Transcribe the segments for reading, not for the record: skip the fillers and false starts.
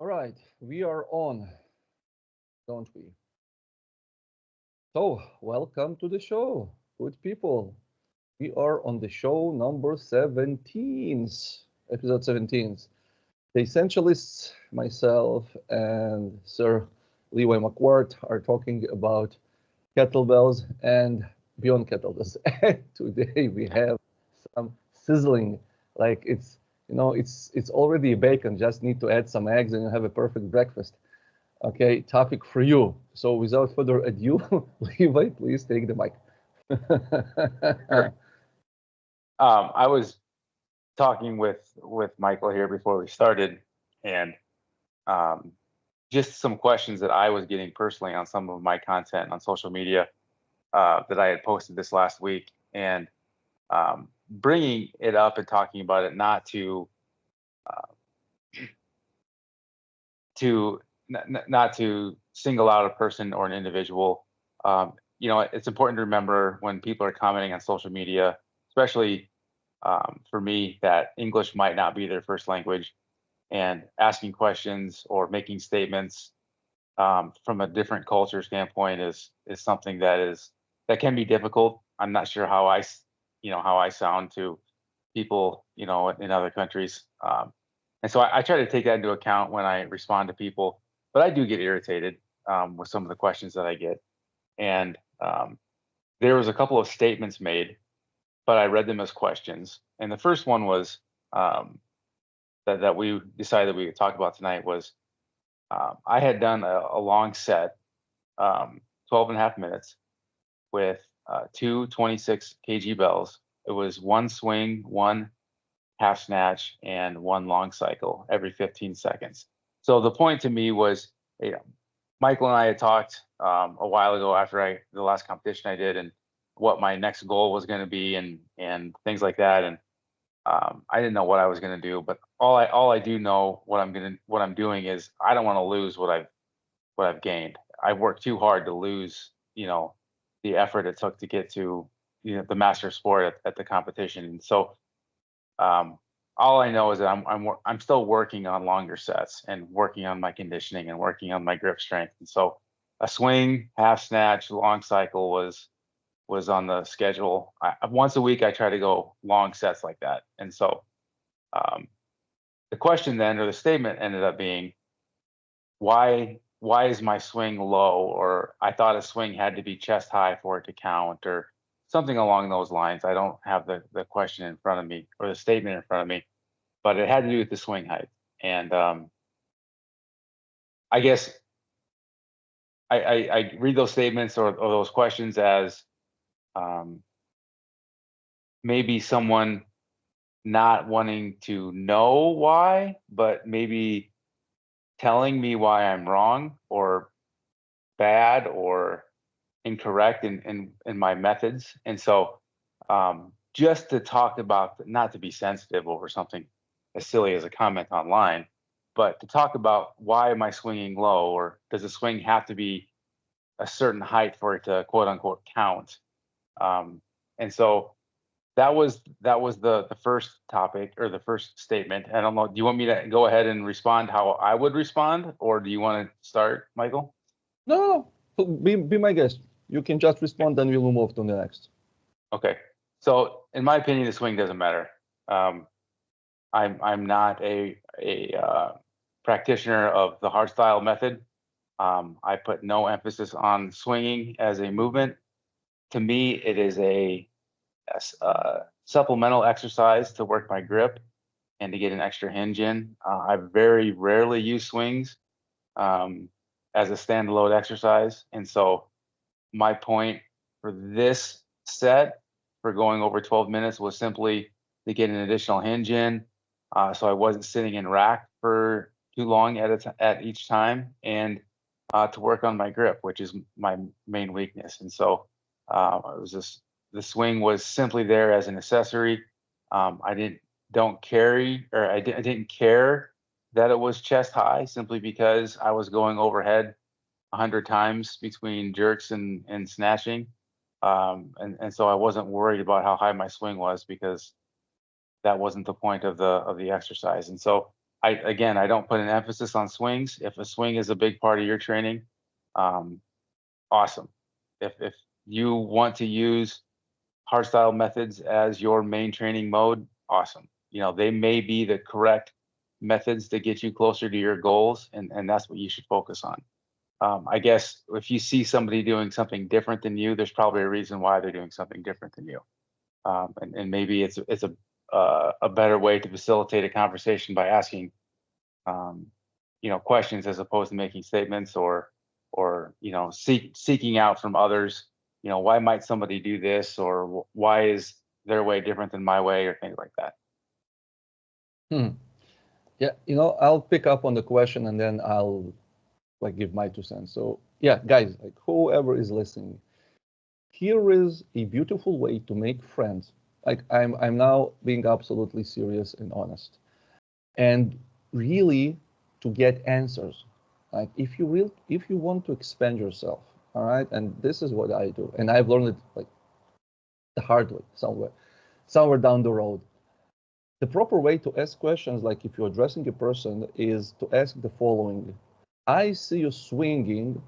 All right, we are on, don't we? So, welcome to the show, good people. We are on the show number 17, episode 17. The Essentialists, myself, and Sir Levi McWhort are talking about kettlebells and beyond kettlebells. And today we have some sizzling, like it's already bacon. Just need to add some eggs and you have a perfect breakfast. Okay, topic for you. So without further ado, Levi, please take the mic. Sure. I was talking with Michael here before we started, and um, just some questions that I was getting personally on some of my content on social media that I had posted this last week, and bringing it up and talking about it, not uh, to not to single out a person or an individual. It's important to remember when people are commenting on social media, especially for me, that English might not be their first language, and asking questions or making statements from a different culture standpoint is something that can be difficult. I'm not sure how I sound to people, in other countries. And so I try to take that into account when I respond to people, but I do get irritated with some of the questions that I get. And there was a couple of statements made, but I read them as questions. And the first one was um, that we decided we would talk about tonight was I had done a long set, 12 and a half minutes with two 26 kg bells. It was one swing, one half snatch, and one long cycle every 15 seconds. So the point to me was, you know, Michael and I had talked a while ago after the last competition I did, and what my next goal was going to be, and things like that. And I didn't know what I was going to do, but all I do know what I'm doing is I don't want to lose what I've gained. I worked too hard to lose, the effort it took to get to the master sport at the competition. And so um, all I know is that I'm still working on longer sets and working on my conditioning and working on my grip strength. And so a swing, half snatch, long cycle was on the schedule. Once a week, I try to go long sets like that. And so um, the question then, or the statement, ended up being, why is my swing low? Or I thought a swing had to be chest high for it to count, or something along those lines. I don't have the question in front of me or the statement in front of me, but it had to do with the swing height. And I guess I read those statements or those questions as um, maybe someone not wanting to know why, but maybe telling me why I'm wrong or bad or incorrect in my methods. And so just to talk about, not to be sensitive over something as silly as a comment online, but to talk about, why am I swinging low, or does a swing have to be a certain height for it to quote unquote count? And so that was the first topic, or the first statement. I don't know. Do you want me to go ahead and respond how I would respond, or do you want to start, Michael? No, no, no. Be my guest. You can just respond, then we'll move to the next. Okay. So in my opinion, the swing doesn't matter. Um, I'm not a practitioner of the hardstyle method. I put no emphasis on swinging as a movement. To me, it is a supplemental exercise to work my grip and to get an extra hinge in. I very rarely use swings um, as a standalone exercise, and so my point for this set, for going over 12 minutes, was simply to get an additional hinge in, so I wasn't sitting in rack for too long at each time, and to work on my grip, which is my main weakness. And so it was just, the swing was simply there as an accessory. I don't carry, or I didn't care that it was chest high, simply because I was going overhead 100 times between jerks and snatching. And so I wasn't worried about how high my swing was, because that wasn't the point of the exercise. And so I don't put an emphasis on swings. If a swing is a big part of your training, awesome. If you want to use hardstyle methods as your main training mode, awesome. You know, they may be the correct methods to get you closer to your goals, and that's what you should focus on. I guess if you see somebody doing something different than you, there's probably a reason why they're doing something different than you. And maybe it's a better way to facilitate a conversation by asking questions as opposed to making statements, or seeking out from others, why might somebody do this, or why is their way different than my way, or things like that. Yeah, I'll pick up on the question and then I'll give my 2 cents. So yeah, guys, whoever is listening, here is a beautiful way to make friends. I'm now being absolutely serious and honest, and really to get answers. If you want to expand yourself, all right, and this is what I do, and I've learned it the hard way somewhere down the road. The proper way to ask questions, if you're addressing a person, is to ask the following: I see you swinging.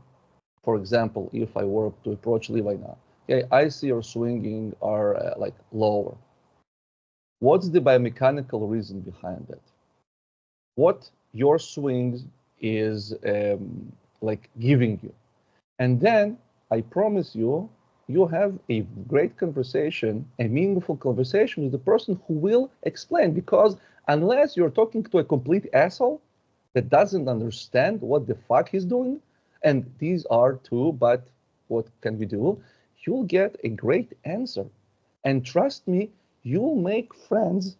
For example, if I were to approach Levi now, okay, I see your swinging are lower. What's the biomechanical reason behind that? What your swings is giving you? And then I promise you, you have a great conversation, a meaningful conversation with the person who will explain. Because unless you're talking to a complete asshole that doesn't understand what the fuck he's doing, and these are true, but what can we do? You'll get a great answer. And trust me, you'll make friends,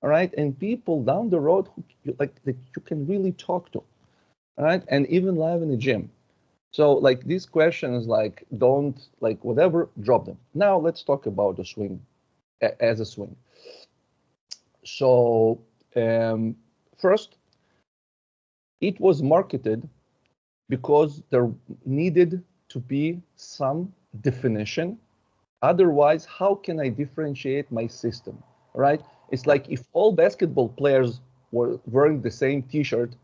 all right, and people down the road that you can really talk to, all right, and even live in the gym. So these questions, don't whatever, drop them. Now let's talk about the swing as a swing. So first, it was marketed because there needed to be some definition. Otherwise, how can I differentiate my system, right? It's like if all basketball players were wearing the same T-shirt,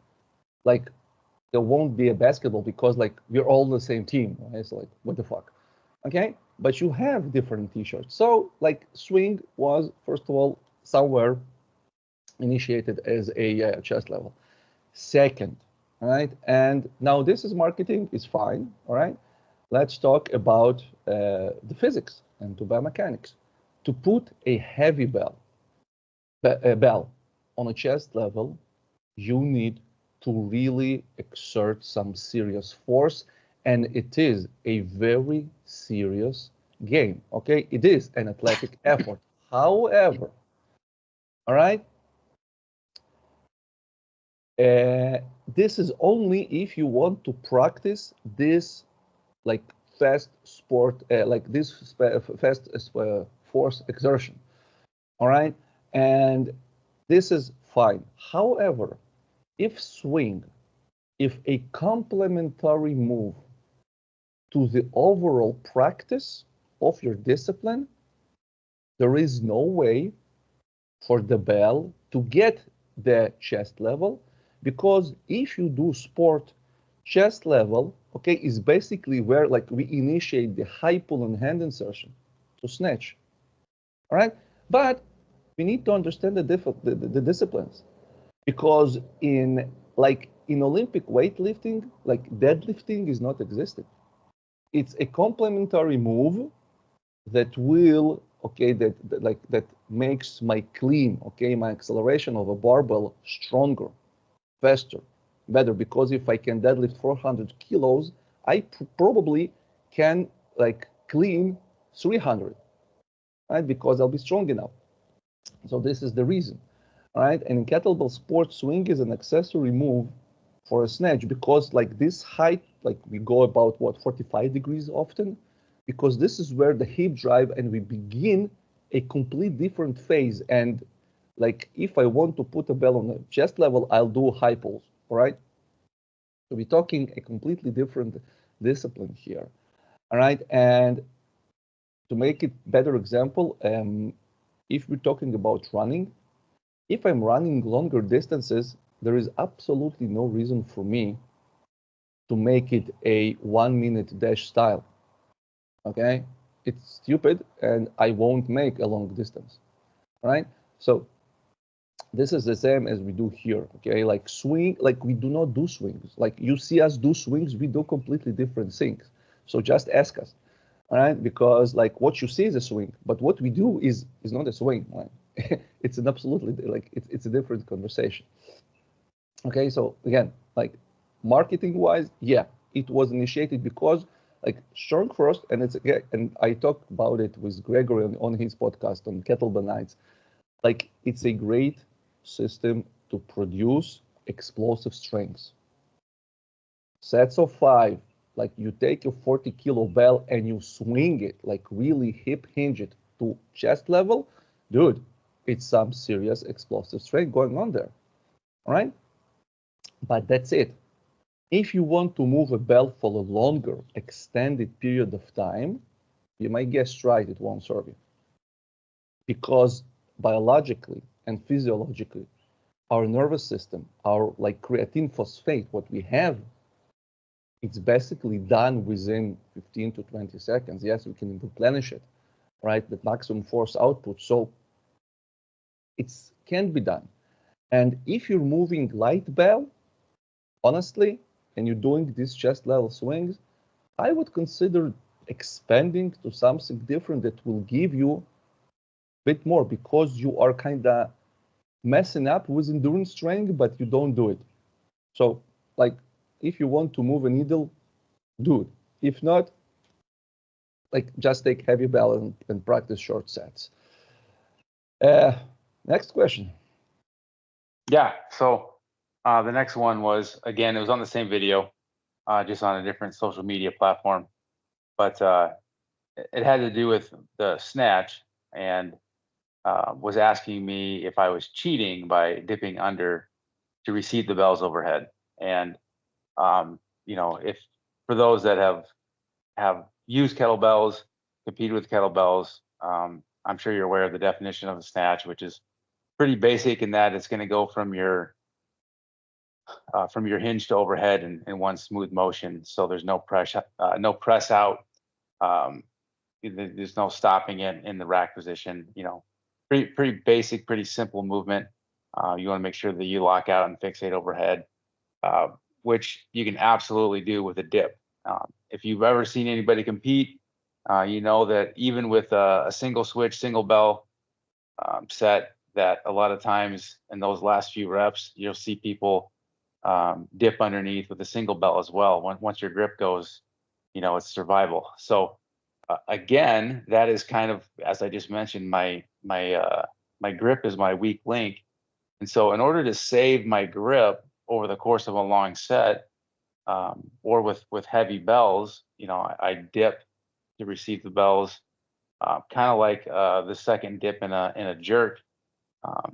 there won't be a basketball, because we're all the same team. Right? It's what the fuck, okay? But you have different T-shirts. So swing was, first of all, somewhere initiated as a chest level. Second, all right, and now this is marketing, is fine, all right? Let's talk about the physics and the biomechanics. To put a heavy bell on a chest level, you need to really exert some serious force, and it is a very serious game, okay? It is an athletic effort. However, all right, this is only if you want to practice this fast sport, this fast force exertion, all right? And this is fine. However, if a complementary move to the overall practice of your discipline, there is no way for the bell to get the chest level, because if you do sport, chest level, okay, is basically where we initiate the high pull and hand insertion to snatch, all right? But we need to understand the disciplines, because in Olympic weightlifting, deadlifting is not existing. It's a complementary move that will, okay, that makes my clean, okay, my acceleration of a barbell stronger, faster, better. Because if I can deadlift 400 kilos, I probably can clean 300, right? Because I'll be strong enough. So this is the reason. All right, and in kettlebell sport, swing is an accessory move for a snatch, because this height, we go about 45 degrees often, because this is where the hip drive, and we begin a complete different phase. And if I want to put a bell on the chest level, I'll do high pulls, all right? So we're talking a completely different discipline here, all right? And to make it better example, if we're talking about running, if I'm running longer distances, there is absolutely no reason for me to make it a 1-minute dash style. Okay, it's stupid, and I won't make a long distance, right? So this is the same as we do here. Okay, like swing, like we do not do swings. Like you see us do swings, we do completely different things. So just ask us, all right? Because like what you see is a swing, but what we do is not a swing. Right? It's an absolutely like it's a different conversation. Okay, so again, like marketing wise, yeah, it was initiated because like strong first, and it's again, and I talked about it with Gregory on his podcast on Kettlebell Nights. Like it's a great system to produce explosive strengths. Sets of 5, like you take a 40-kilo bell and you swing it, like really hip hinge it to chest level, dude, it's some serious explosive strength going on there. All right, but that's it. If you want to move a bell for a longer, extended period of time, you might guess right, it won't serve you. Because biologically and physiologically, our nervous system, our like creatine phosphate, what we have, it's basically done within 15 to 20 seconds. Yes, we can replenish it, right? The maximum force output. So it can be done. And if you're moving light bell, honestly, and you're doing these chest level swings, I would consider expanding to something different that will give you a bit more, because you are kind of messing up with endurance training, but you don't do it. So like if you want to move a needle, do it. If not, like just take heavy bell and practice short sets. Next question. Yeah. So the next one was, again, it was on the same video, just on a different social media platform, but it had to do with the snatch, and was asking me if I was cheating by dipping under to receive the bells overhead. And if for those that have used kettlebells, competed with kettlebells, I'm sure you're aware of the definition of a snatch, which is pretty basic in that it's going to go from your hinge to overhead in one smooth motion. So there's no press out. Um, there's no stopping it in the rack position. Pretty basic, pretty simple movement. You want to make sure that you lock out and fixate overhead, which you can absolutely do with a dip. If you've ever seen anybody compete, you know that even with a single switch, single bell set, that a lot of times in those last few reps, you'll see people dip underneath with a single bell as well. Once your grip goes, it's survival. So again, that is kind of, as I just mentioned, my grip is my weak link. And so in order to save my grip over the course of a long set, or with heavy bells, I dip to receive the bells, kind of like the second dip in a jerk,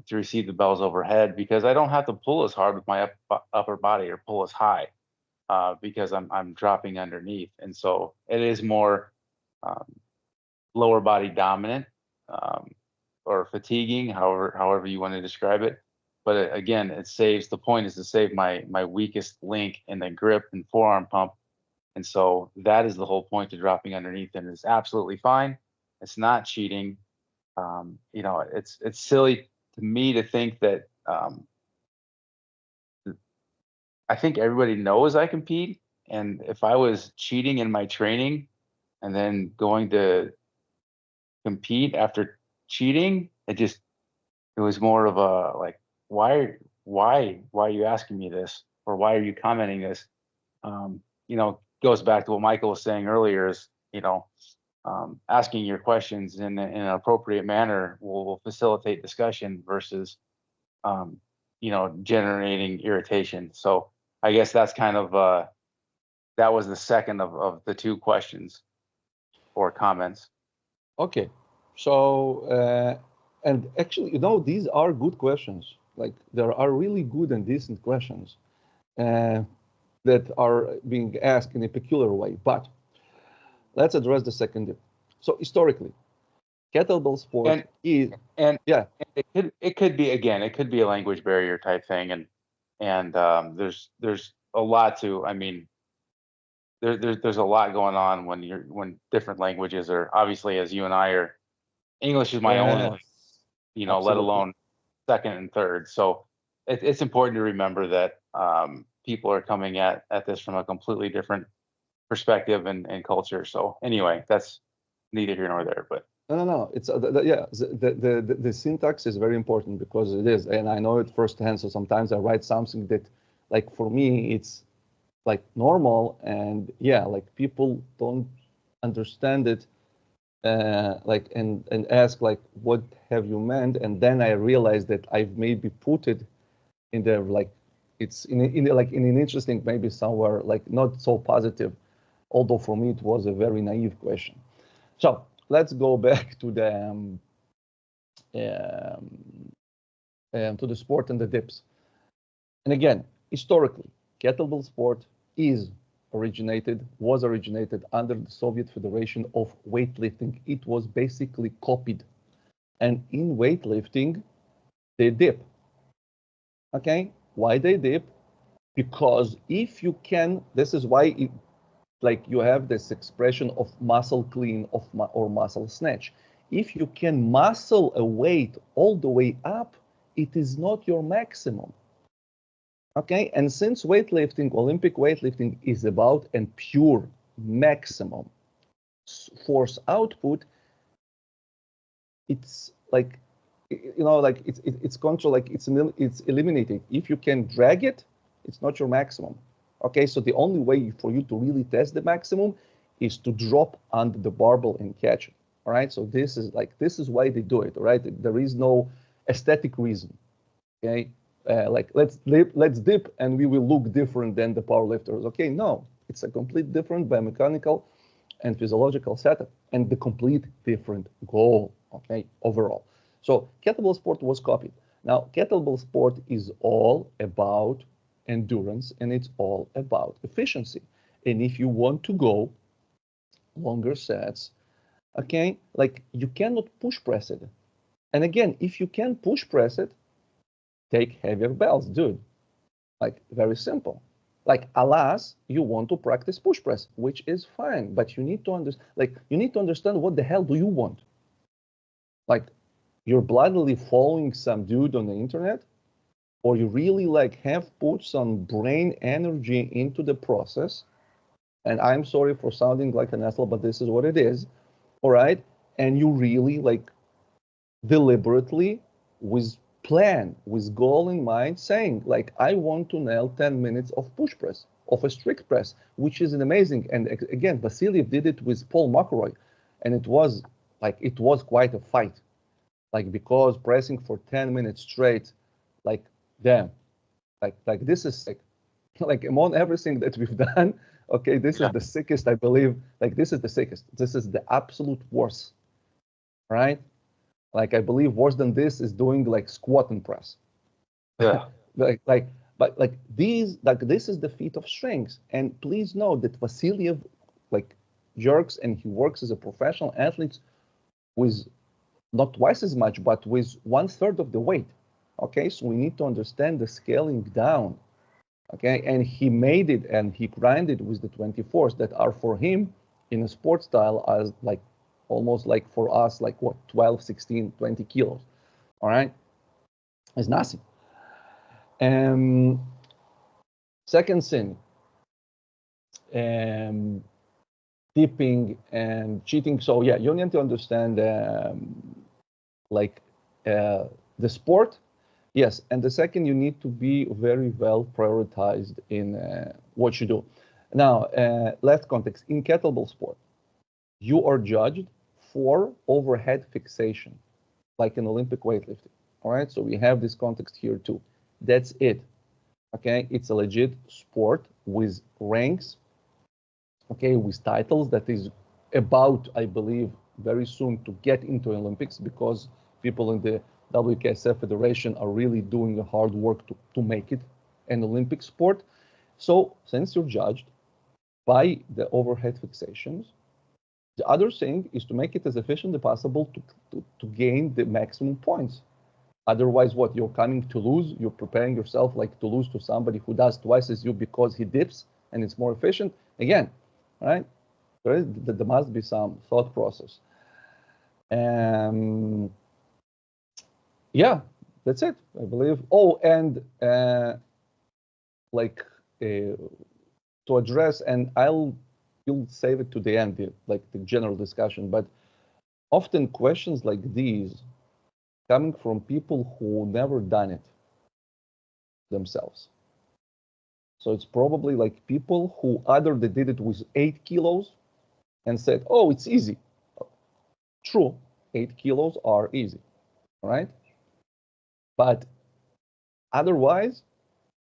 to receive the bells overhead, because I don't have to pull as hard with my upper body or pull as high, because I'm dropping underneath. And so it is more lower body dominant, or fatiguing, however you want to describe it. But again, the point is to save my weakest link in the grip and forearm pump. And so that is the whole point to dropping underneath, and it's absolutely fine. It's not cheating. It's silly to me to think that, I think everybody knows I compete, and if I was cheating in my training and then going to compete after cheating, it was more of a like, why are you asking me this, or why are you commenting this? Goes back to what Michael was saying earlier, is asking your questions in an appropriate manner will facilitate discussion versus generating irritation. So I guess that's kind of that was the second of the two questions or comments. Okay, so and actually, these are good questions. Like there are really good and decent questions that are being asked in a peculiar way. But let's address the second dip. So historically, kettlebell sport is and yeah. it could be, again, it could be a language barrier type thing, and and there's a lot to. I mean, there's a lot going on when different languages are, obviously, as you and I are. English is my only language, Yes, let absolutely. alone second and third. So it's important to remember that people are coming at this from a completely different perspective and culture. So anyway, that's neither here nor there. But No. It's yeah. The syntax is very important because it is, and I know it firsthand. So sometimes I write something that, like for me, it's like normal, and yeah, like people don't understand it, like and ask like, what have you meant? And then I realize that I've maybe put it in the like, it's like in an interesting, maybe somewhere like not so positive, although for me it was a very naive question. So let's go back um, to the sport and the dips. And again, historically, kettlebell sport was originated under the Soviet Federation of weightlifting. It was basically copied. And in weightlifting, they dip. Okay, why they dip? Because if you can, this is why like you have this expression of muscle clean or muscle snatch. If you can muscle a weight all the way up, it is not your maximum. Okay, and since weightlifting, Olympic weightlifting is about a pure maximum force output, it's like, like it's control, like it's eliminated. If you can drag it, it's not your maximum. Okay, so the only way for you to really test the maximum is to drop under the barbell and catch it. All right, so this is why they do it. All right, there is no aesthetic reason. Okay, like let's dip and we will look different than the powerlifters. Okay, no, it's a complete different biomechanical and physiological setup and the complete different goal. Okay, overall. So kettlebell sport was copied. Now kettlebell sport is all about endurance and it's all about efficiency. And if you want to go longer sets, okay, like you cannot push press it. And again, if you can push press it, take heavier belts, dude. Like very simple. Like alas, you want to practice push press, which is fine, but you need to understand what the hell do you want. Like you're blindly following some dude on the internet, or you really like have put some brain energy into the process. And I'm sorry for sounding like an asshole, but this is what it is. All right. And you really like deliberately with plan, with goal in mind, saying like, I want to nail 10 minutes of push press, of a strict press, which is an amazing. And again, Vasiliev did it with Paul McElroy, and it was quite a fight, like because pressing for 10 minutes straight, like damn, like this is sick. Like among everything that we've done, okay, this is yeah, the sickest, I believe. Like this is the sickest. This is the absolute worst, right? Like I believe worse than this is doing like squat and press. yeah, like but like these, like this is the feat of strength. And please know that Vasiliev like jerks and he works as a professional athlete with not twice as much, but with 1/3 of the weight. Okay, so we need to understand the scaling down. Okay, and he made it and he grinded with the 24s that are for him in a sport style as like almost like for us, like what, 12, 16, 20 kilos. All right, it's nothing. Um, Second thing, um, dipping and cheating. So yeah, you need to understand like the sport. Yes, and the second, you need to be very well prioritized in what you do. Now, left context in kettlebell sport, you are judged for overhead fixation, like in Olympic weightlifting. All right, so we have this context here too. That's it. Okay, it's a legit sport with ranks, okay, with titles that is about, I believe, very soon to get into Olympics because people in the WKSF Federation are really doing the hard work to make it an Olympic sport. So since you're judged by the overhead fixations, the other thing is to make it as efficient as possible to gain the maximum points. Otherwise, what, you're coming to lose? You're preparing yourself like to lose to somebody who does twice as you because he dips and it's more efficient. Again, right? There must be some thought process. Yeah, that's it, I believe. Oh, and to address, and you'll save it to the end, like the general discussion, but often questions like these coming from people who never done it themselves. So it's probably like people who either they did it with 8 kilos and said, oh, it's easy. True, 8 kilos are easy, right? But otherwise,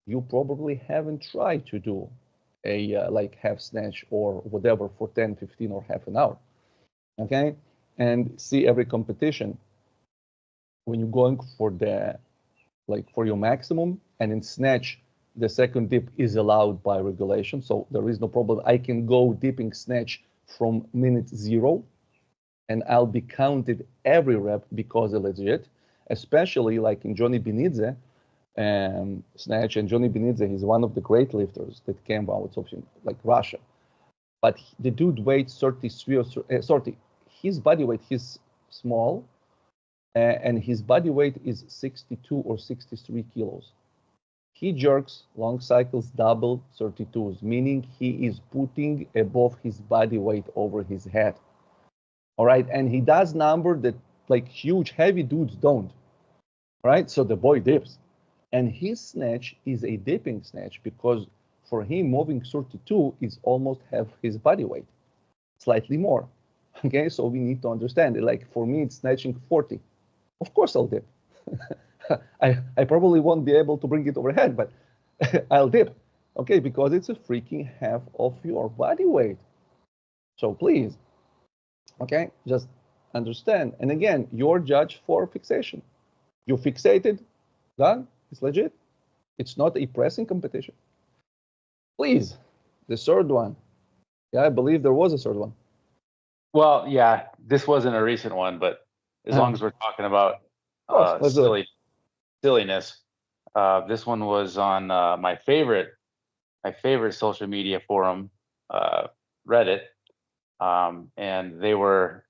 you probably haven't tried to do a like half snatch or whatever for 10, 15 or half an hour, okay? And see every competition when you're going for the, like for your maximum, and in snatch, the second dip is allowed by regulation. So there is no problem. I can go dipping snatch from minute 0 and I'll be counted every rep because it's legit, especially like in Johnny Benidze, snatch. And Johnny Benidze, he's one of the great lifters that came out of like Russia. But the dude weighs 33 or 30. His body weight, he's small, and his body weight is 62 or 63 kilos. He jerks long cycles double 32s, meaning he is putting above his body weight over his head. All right, and he does number that like huge heavy dudes don't. Right, so the boy dips, and his snatch is a dipping snatch because for him moving 32 is almost half his body weight, slightly more. Okay, so we need to understand it. Like for me, it's snatching 40. Of course I'll dip. I probably won't be able to bring it overhead, but I'll dip. Okay, because it's a freaking half of your body weight. So please, okay, just understand. And again, you're judged for fixation. You fixated, done, it's legit. It's not a pressing competition. Please, the third one. Yeah, I believe there was a third one. Well, yeah, this wasn't a recent one, but as long as we're talking about silliness, this one was on my favorite social media forum, Reddit, and they were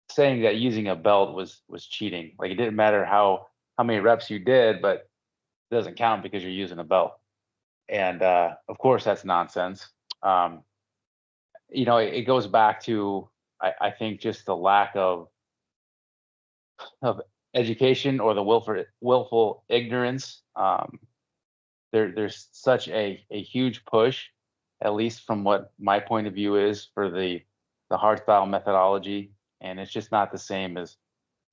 saying that using a belt was cheating. Like it didn't matter how many reps you did, but it doesn't count because you're using a belt. And of course, that's nonsense. It goes back to I think just the lack of education or the willful ignorance. There's such a huge push, at least from what my point of view is, for the hardstyle methodology, and it's just not the same as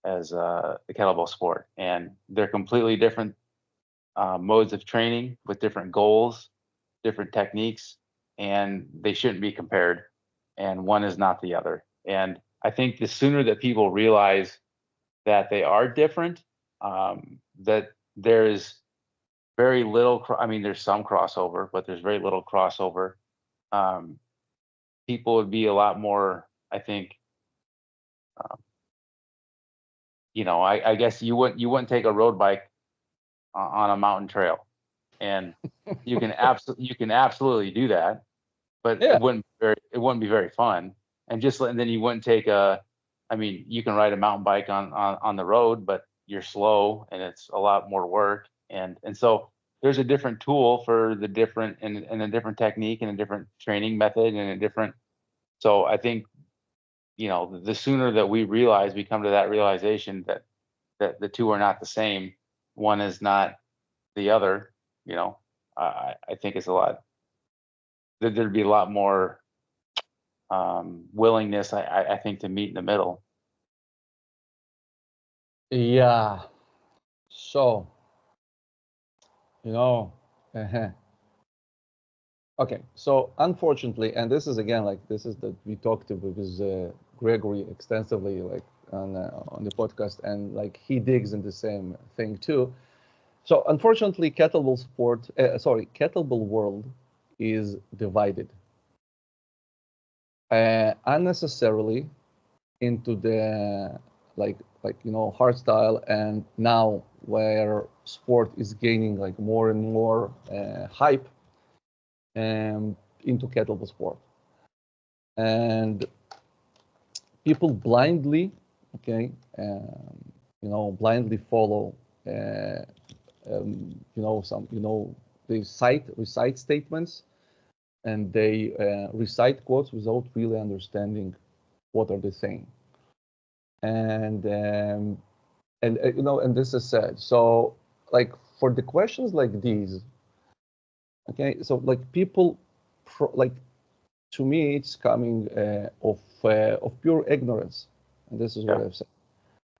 the kettlebell sport. And they're completely different modes of training with different goals, different techniques, and they shouldn't be compared. And one is not the other. And I think the sooner that people realize that they are different, that there is very little. I mean, there's some crossover, but there's very little crossover. People would be a lot more, I think. I guess you wouldn't take a road bike on a mountain trail, and you can absolutely do that, but Yeah. it wouldn't be very fun. And then you wouldn't take I mean, you can ride a mountain bike on the road, but you're slow and it's a lot more work. And so there's a different tool for the different and a different technique and a different training method and a different. So I think, the sooner that we come to that realization that the two are not the same, one is not the other, I think it's a lot. There'd be a lot more willingness, I think, to meet in the middle. Yeah. So, okay. So unfortunately, and this is again like this is that we talked to with Gregory extensively, like on the podcast, and like he digs in the same thing too. So unfortunately, kettlebell world is divided unnecessarily into the like hardstyle, and now where sport is gaining like more and more hype into kettlebell sport. And people blindly, blindly follow, they recite statements, and they recite quotes without really understanding what are they saying. And this is sad. So like for the questions like these, so like people, to me, it's coming of pure ignorance, and this is what I've said.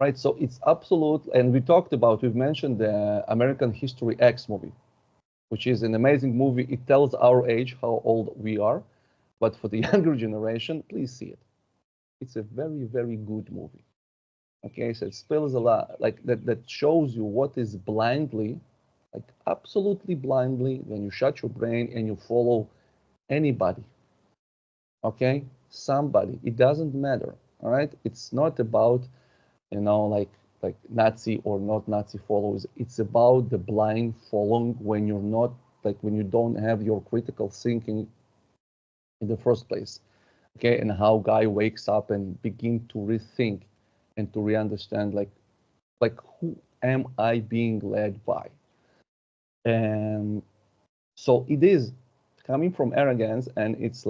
Right, so it's absolute, and we've mentioned the American History X movie, which is an amazing movie. It tells our age, how old we are, but for the younger generation, please see it. It's a very, very good movie. Okay, so it spills a lot, like that shows you what is blindly, like absolutely blindly, when you shut your brain and you follow anybody. Okay, somebody, it doesn't matter. All right, it's not about, like Nazi or not Nazi followers. It's about the blind following when you're not, when you don't have your critical thinking in the first place. Okay, and how guy wakes up and begin to rethink and to re-understand, like who am I being led by? And so it is coming from arrogance, and it's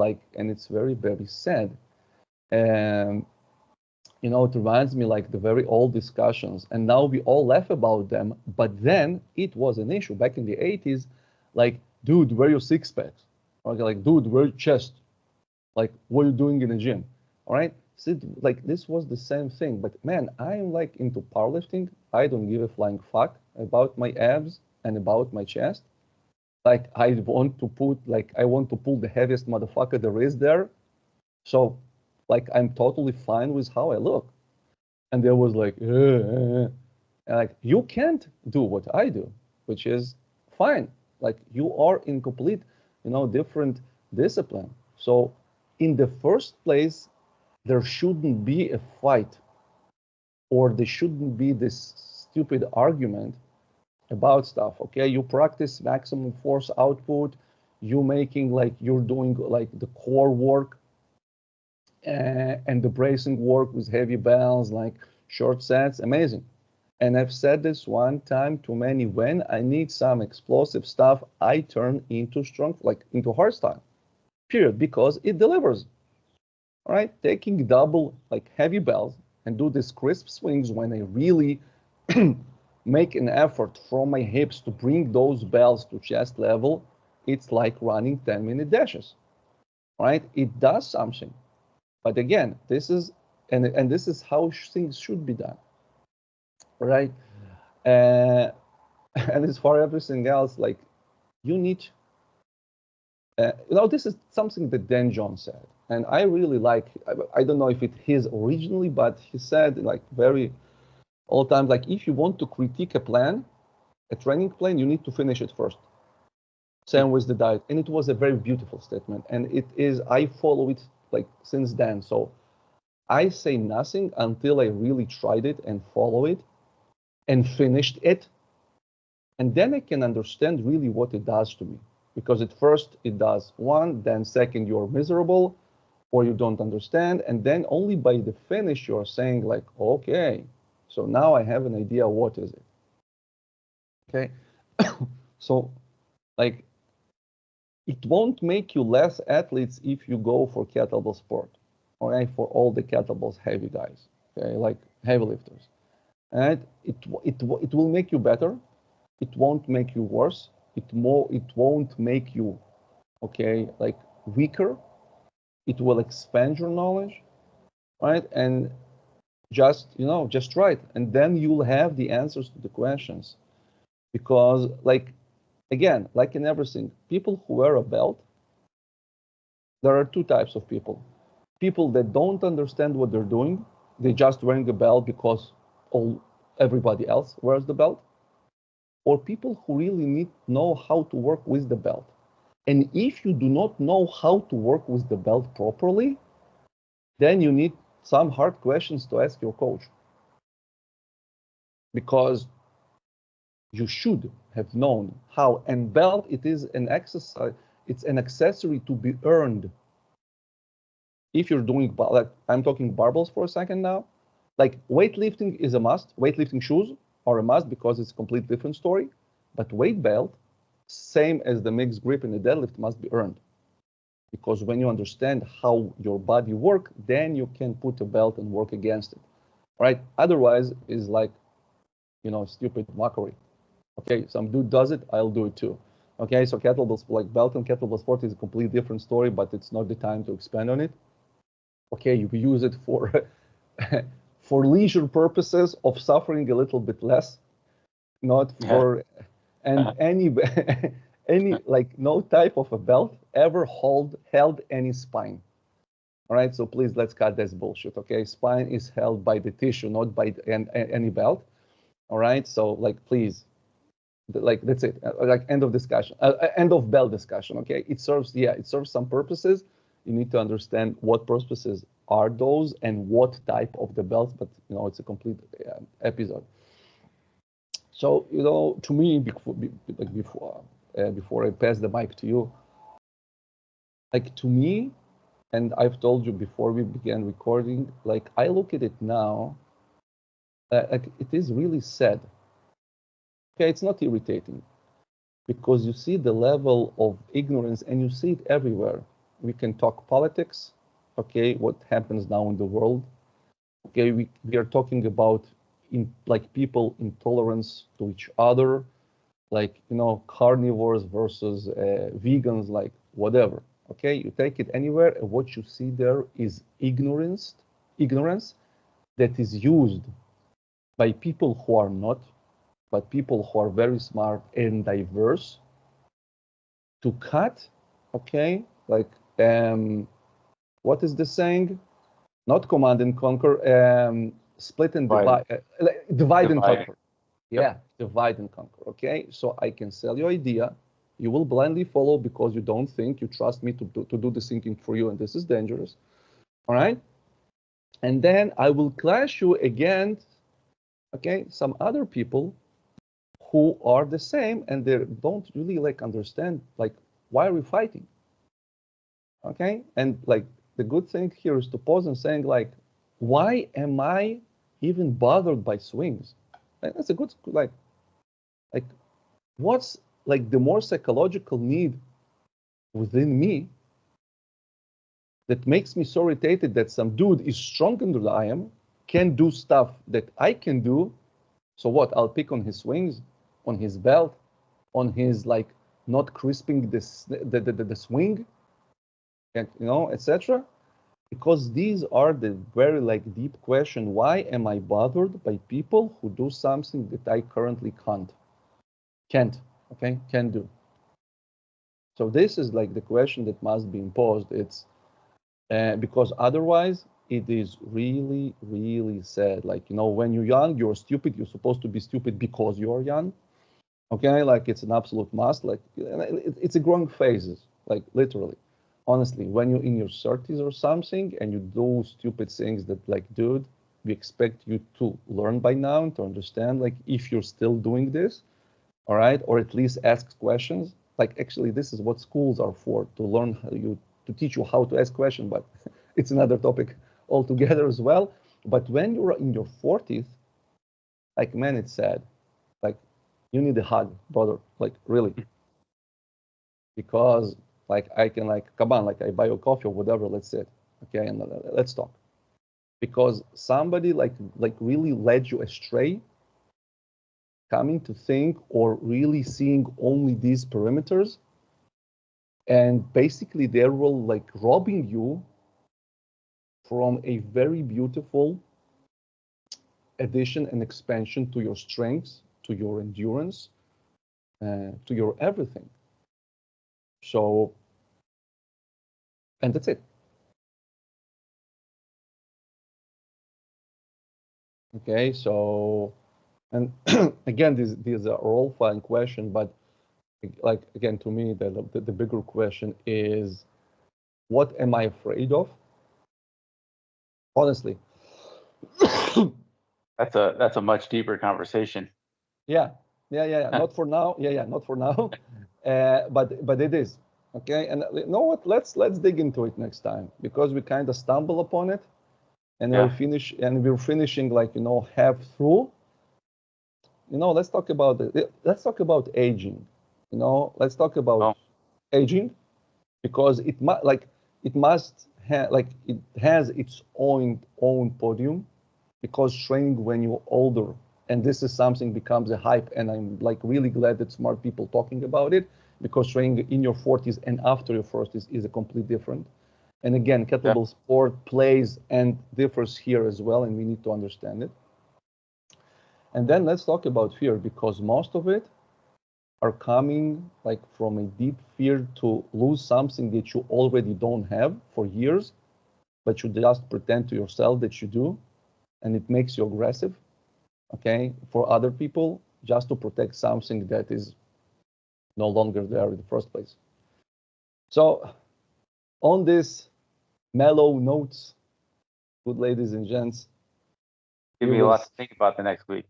very, very sad. It reminds me like the very old discussions, and now we all laugh about them, but then it was an issue back in the 80s, like, dude, where are your six packs? Okay, like, dude, where your chest? Like, what are you doing in the gym? All right, so like this was the same thing, but man, I'm like into powerlifting. I don't give a flying fuck about my abs and about my chest. Like, I want to pull the heaviest motherfucker there is there. So like, I'm totally fine with how I look. And there was like, like, you can't do what I do, which is fine. Like, you are in complete, different discipline. So in the first place, there shouldn't be a fight, or there shouldn't be this stupid argument about stuff. Okay, you practice maximum force output, you're doing like the core work, and the bracing work with heavy bands, like short sets, amazing. And I've said this one time too many, when I need some explosive stuff, I turn into into hardstyle, period, because it delivers. All right, taking double like heavy bells and do these crisp swings when I really make an effort from my hips to bring those bells to chest level, it's like running 10-minute dashes. Right, it does something. But again, this is this is how things should be done, right? And as for everything else, like, you need, this is something that Dan John said, and I really like. I don't know if it his originally, but he said like very all times, like, if you want to critique a training plan, you need to finish it first. Same with the diet, and it was a very beautiful statement, and it is. I follow it like since then. So I say nothing until I really tried it and follow it and finished it. And then I can understand really what it does to me. Because at first it does one, then second, you're miserable or you don't understand. And then only by the finish, you're saying like, okay, so now I have an idea, what is it? Okay. So like, it won't make you less athletes if you go for kettlebell sport. Okay, for all the kettlebells heavy guys, okay, like heavy lifters, and it will make you better. It won't make you worse. It won't make you, okay, like weaker. It will expand your knowledge, right? And just try it, and then you'll have the answers to the questions. Because like, again, like in everything, people who wear a belt, there are two types of people. People that don't understand what they're doing, they're just wearing the belt because everybody else wears the belt, or people who really need to know how to work with the belt. And if you do not know how to work with the belt properly, then you need some hard questions to ask your coach. because you should have known how. And belt, it is an exercise, it's an accessory to be earned. If you're doing, like I'm talking barbells for a second now, like weightlifting is a must. Weightlifting shoes are a must because it's a complete different story. But weight belt, same as the mixed grip in the deadlift, must be earned. Because when you understand how your body works, then you can put a belt and work against it, right? Otherwise, it's like, stupid mockery. Okay, some dude does it, I'll do it too. Okay, so kettlebells, like belt and kettlebell sport is a completely different story, but it's not the time to expand on it. Okay, you use it for for leisure purposes of suffering a little bit less, not for and any like no type of a belt ever held any spine. All right, so please let's cut this bullshit. Okay, spine is held by the tissue, not by any belt. All right, so like please, like that's it. Like end of discussion, end of belt discussion. Okay, it serves some purposes. You need to understand what purposes are those and what type of the belts, but it's a complete episode. So to me, before I pass the mic to you, like to me, and I've told you before we began recording, like I look at it now, like it is really sad. Okay, it's not irritating because you see the level of ignorance and you see it everywhere. We can talk politics, okay, what happens now in the world. Okay, we are talking about like people intolerance to each other, like carnivores versus vegans, like whatever. Okay, you take it anywhere, and what you see there is ignorance that is used by people who are not, but people who are very smart and diverse to cut. Okay, like what is the saying? Not command and conquer, split and divide, divide and conquer. Yeah, yep. Divide and conquer. Okay, so I can sell your idea. You will blindly follow because you don't think, you trust me to do the thinking for you, and this is dangerous. All right, and then I will clash you against, okay, some other people who are the same, and they don't really like understand like why are we fighting. Okay, and like the good thing here is to pause and saying like, why am I even bothered by swings? Like, that's a good like what's like the more psychological need within me that makes me so irritated that some dude is stronger than I am, can do stuff that I can do. So what? I'll pick on his swings, on his belt, on his like not crisping the swing, and etc. Because these are the very like deep question. Why am I bothered by people who do something that I currently can't, okay, can do? So this is like the question that must be imposed. It's because otherwise it is really, really sad. Like, when you're young, you're stupid. You're supposed to be stupid because you're young. Okay, like it's an absolute must. Like it's a growing phases, like literally. Honestly, when you're in your 30s or something and you do stupid things that like, dude, we expect you to learn by now and to understand, like if you're still doing this, all right, or at least ask questions. Like actually, this is what schools are for, to learn to teach you how to ask questions, but it's another topic altogether as well. But when you're in your 40s, like man, it's sad. Like you need a hug, brother. Like really, because like I can like come on, like I buy you coffee or whatever. Let's sit, okay, and let's talk. Because somebody like really led you astray, coming to think or really seeing only these perimeters, and basically they were like robbing you from a very beautiful addition and expansion to your strengths, to your endurance, to your everything. So, and that's it. Okay, so, and again, these are all fine questions, but like again, to me, the bigger question is, what am I afraid of? Honestly, That's a much deeper conversation. Yeah, yeah. Not for now. Yeah, not for now. But it is okay. And you know what? Let's dig into it next time because we kind of stumble upon it, and Yeah. we're finishing like half through. Let's talk about it. Let's talk about aging. Let's talk about Oh, aging because it must have like it has its own podium because training when you're older, and this is something becomes a hype, and I'm like really glad that smart people talking about it because training in your 40s and after your 40s is a complete different. And again, yeah. kettlebell sport plays and differs here as well, and we need to understand it. And then let's talk about fear because most of it are coming like from a deep fear to lose something that you already don't have for years, but you just pretend to yourself that you do, and it makes you aggressive, okay, for other people just to protect something that is no longer there in the first place. So, on this mellow notes, good ladies and gents, Give we me a will lot to think about the next week.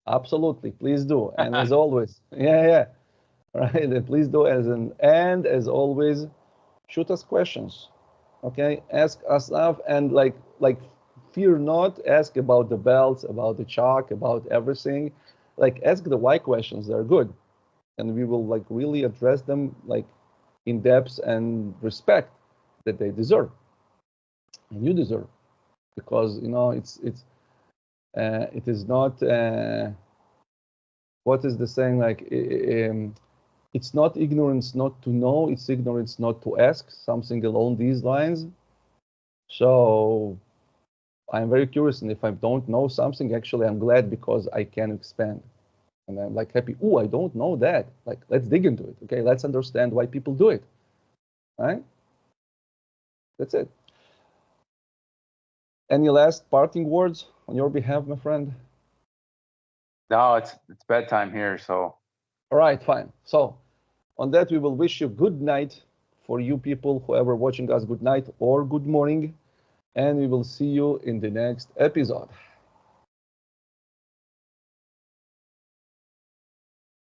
absolutely please do, and as always, yeah, right, and please do as always, shoot us questions, okay, ask us stuff, and like fear not, ask about the belts, about the chalk, about everything, like ask the why questions, they're good, and we will like really address them like in depth and respect that they deserve and you deserve, because it is not what is the saying, like it's not ignorance not to know, it's ignorance not to ask, something along these lines. So I'm very curious, and if I don't know something, actually I'm glad because I can expand, and I'm like happy, oh, I don't know that, like let's dig into it, okay, let's understand why people do it, right? That's it. Any last parting words on your behalf, my friend? No, it's bedtime here, so All right, fine. So on that, we will wish you good night for you people, whoever watching us, good night or good morning. And we will see you in the next episode.